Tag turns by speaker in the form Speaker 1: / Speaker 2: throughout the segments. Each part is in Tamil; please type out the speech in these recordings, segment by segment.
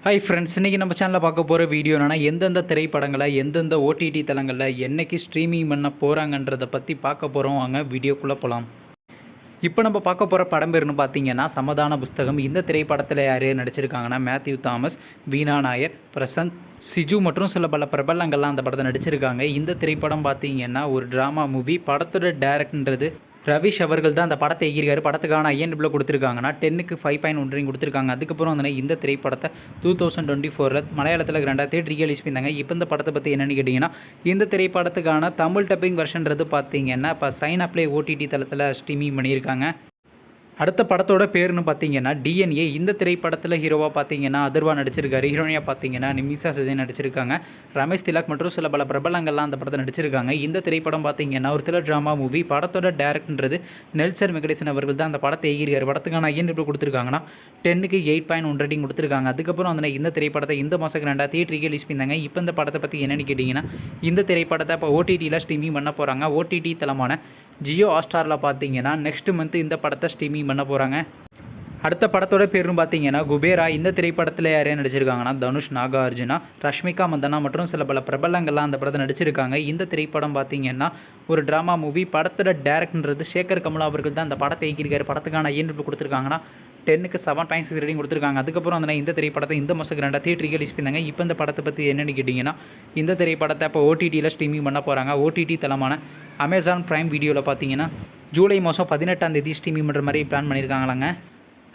Speaker 1: ஹாய் ஃப்ரெண்ட்ஸ், இன்றைக்கி நம்ம சேனலில் பார்க்க போகிற வீடியோ என்னென்னா, எந்தெந்த திரைப்படங்களை எந்தெந்த ஓடிடி தளங்களில் என்றைக்கு ஸ்ட்ரீமிங் பண்ண போகிறாங்கன்றதை பற்றி பார்க்க போகிறோம். வாங்க வீடியோக்குள்ளே போகலாம். இப்போ நம்ம பார்க்க போகிற படம் பேர்னு பார்த்தீங்கன்னா சமாதான புஸ்தகம். இந்த திரைப்படத்தில் யார் நடிச்சிருக்காங்கன்னா மேத்யூ தாமஸ், வீணா நாயர், பிரசந்த், சிஜு மற்றும் சில பல பிரபலங்கள்லாம் அந்த படத்தை நடிச்சிருக்காங்க. இந்த திரைப்படம் பார்த்தீங்கன்னா ஒரு ட்ராமா மூவி. படத்தோட டேரக்டர்ன்றது ரவிஷ் அவர்கள் தான் அந்த படத்தை இயக்கியிருக்காரு. படத்துக்கான IMDb கொடுத்துருக்காங்கன்னா 10க்கு 5.1 கொடுத்துருக்காங்க. அதுக்கப்புறம் வந்து இந்த திரைப்படத்தை 2024 மலையாளத்தில் கிராண்டாக தேட்டருக்கு ரிலீஸ் பண்ணியிருந்தாங்க. இப்போ இந்த படத்தை பற்றி என்னென்னு கேட்டிங்கன்னா, இந்த திரைப்படத்துக்கான தமிழ் டப்பிங் வெர்ஷன்றது பார்த்தீங்கன்னா இப்போ சைன் அப்ளை OTT தளத்தில் ஸ்ட்ரீமிங் பண்ணியிருக்காங்க. அடுத்த படத்தோட பேர்னு பார்த்தீங்கன்னா DNA. இந்த திரைப்படத்தில் ஹீரோவாக பார்த்தீங்கன்னா அதர்வா நடிச்சிருக்காரு. ஹீரோனியாக பார்த்தீங்கன்னா நிமிஷா சஜன் நடிச்சிருக்காங்க. ரமேஷ் திலக் மற்றும் சில பல பிரபலங்கள்லாம் அந்த படத்தை நடிச்சிருக்காங்க. இந்த திரைப்படம் பார்த்தீங்கன்னா ஒரு த்ரில்லர் ட்ராமா மூவி. படத்தோட டேரக்டர்ன்றது நெல்சன் வெங்கடேசன் அவர்கள் தான் அந்த படத்தை இயக்கியிருக்காரு. படத்துக்கான IMDb கொடுத்துருக்காங்கன்னா 10க்கு 8.1 ரேட்டிங் கொடுத்துருக்காங்க. அதுக்கப்புறம் வந்து இந்த திரைப்படத்தை இந்த மாதம் கிராண்டாக தேட்டருக்கு ரிலீஸ் பண்ணியிருந்தாங்க. இப்போ இந்த படத்தை பற்றி என்னென்னு கேட்டிங்கன்னா, இந்த திரைப்படத்தை இப்போ OTTயில் ஸ்ட்ரீமிங் பண்ண போகிறாங்க. OTT தளமான ஜியோ ஹாட்ஸ்டாரில் பார்த்தீங்கன்னா நெக்ஸ்ட் மந்த் இந்த படத்தை ஸ்ட்ரீமிங் பண்ண போகிறாங்க. அடுத்த படத்தோட பேருன்னு பார்த்தீங்கன்னா குபேரா. இந்த திரைப்படத்தில் யாரையும் நடிச்சிருக்காங்கன்னா தனுஷ், நாகார்ஜுனா, ரஷ்மிகா மந்தனா மற்றும் சில பல பிரபலங்கள்லாம் அந்த படத்தை நடிச்சிருக்காங்க. இந்த திரைப்படம் பார்த்தீங்கன்னா ஒரு ட்ராமா மூவி. படத்தோட டேரக்டர்ன்றது சேகர் கமலா அவர்கள் தான் அந்த படத்தை இயக்கியிருக்காரு. படத்துக்கான IMDb கொடுத்துருக்காங்கன்னா 10க்கு 7.6 ரேட்டிங் கொடுத்துருக்காங்க. அதுக்கப்புறம் வந்து இந்த திரைப்படத்தை இந்த மாதம் கிராண்டாக தேட்டருக்கு ரிலீஸ் பண்ணாங்க. இப்போ இந்த படத்தை பற்றி என்னென்னு கேட்டிங்கன்னா, இந்த திரைப்படத்தை இப்போ OTTயில் ஸ்ட்ரீமிங் பண்ண போகிறாங்க. OTT தளமான அமேசான் பிரைம் வீடியோவில் பார்த்தீங்கன்னா ஜூலை மாதம் 18ஆம் தேதி ஸ்ட்ரீமிங் பண்ணுற மாதிரி பிளான் பண்ணியிருக்காங்களாங்க.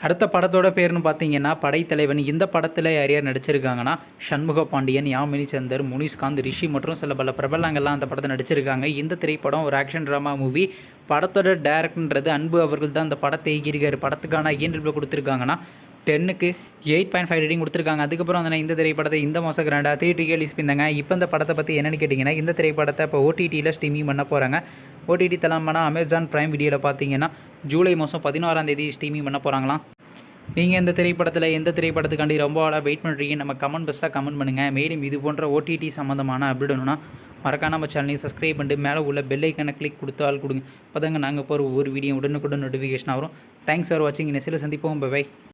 Speaker 1: அடுத்த படத்தோட பேர்னு பார்த்தீங்கன்னா படைத்தலைவன். இந்த படத்தில் யார் யார் நடிச்சிருக்காங்கன்னா சண்முக பாண்டியன், யாமினி சந்தர், முனிஷ்காந்த், ரிஷி மற்றும் சில பல பிரபலங்கள்லாம் அந்த படத்தை நடிச்சிருக்காங்க. இந்த திரைப்படம் ஒரு ஆக்ஷன் ட்ராமா மூவி. படத்தோட டேரக்டர்ன்றது அன்பு அவர்கள் தான் அந்த படத்தை இயக்கியிருக்காரு. படத்துக்கான IMDb கொடுத்துருக்காங்கன்னா 10க்கு 8.5 ரேட்டிங் கொடுத்துருக்காங்க. அதுக்கப்புறம் வந்து இந்த திரைப்படத்தை இந்த மாதம் கிராண்டாக தேட்டருக்கு ரிலீஸ் பண்ணியிருந்தாங்க. இப்போ இந்த படத்தை பற்றி என்னென்னு கேட்டிங்கன்னா, இந்த திரைப்படத்தை இப்போ OTTயில் ஸ்ட்ரீமிங் பண்ண போகிறாங்க. OTT தளமான அமேசான் பிரைம் வீடியோவில் பார்த்தீங்கன்னா ஜூலை மாதம் 16ஆம் தேதி ஸ்ட்ரீமிங் பண்ண போகிறாங்களாம். நீங்கள் இந்த திரைப்படத்தில் எந்த திரைப்படத்துக்காண்டி ரொம்ப ஆளாக வெயிட் பண்ணுறீங்க நம்ம கமெண்ட் பாக்ஸில் கமெண்ட் பண்ணுங்கள். மேலும் இது போன்ற OTT சம்மந்தமான அப்டேட் வேணும்னா மறக்காம நம்ம சேனலையும் சப்ஸ்கிரைப் பண்ணிட்டு மேலே உள்ள பெல் ஐக்கனை கிளிக் கொடுத்தால் கொடுங்க. அப்போ தாங்க நாங்கள் போகிற ஒவ்வொரு வீடியோ உடனுக்குடன் நோட்டிஃபிகேஷன் வரும். தேங்க்ஸ் ஃபார் வாட்சிங். நெக்ஸ்ட்டில் சந்திப்போம். பை.